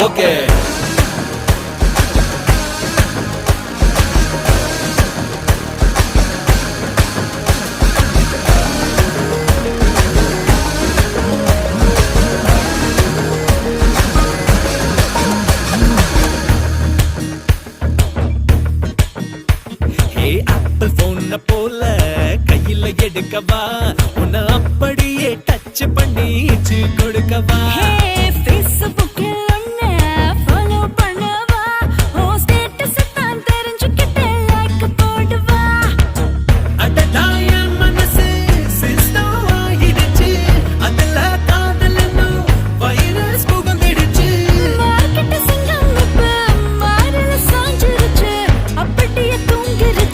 Okay. Apple போன போல கையில எடுக்கவா, உன்னை அப்படியே டச் பண்ணி கொடுக்கவா.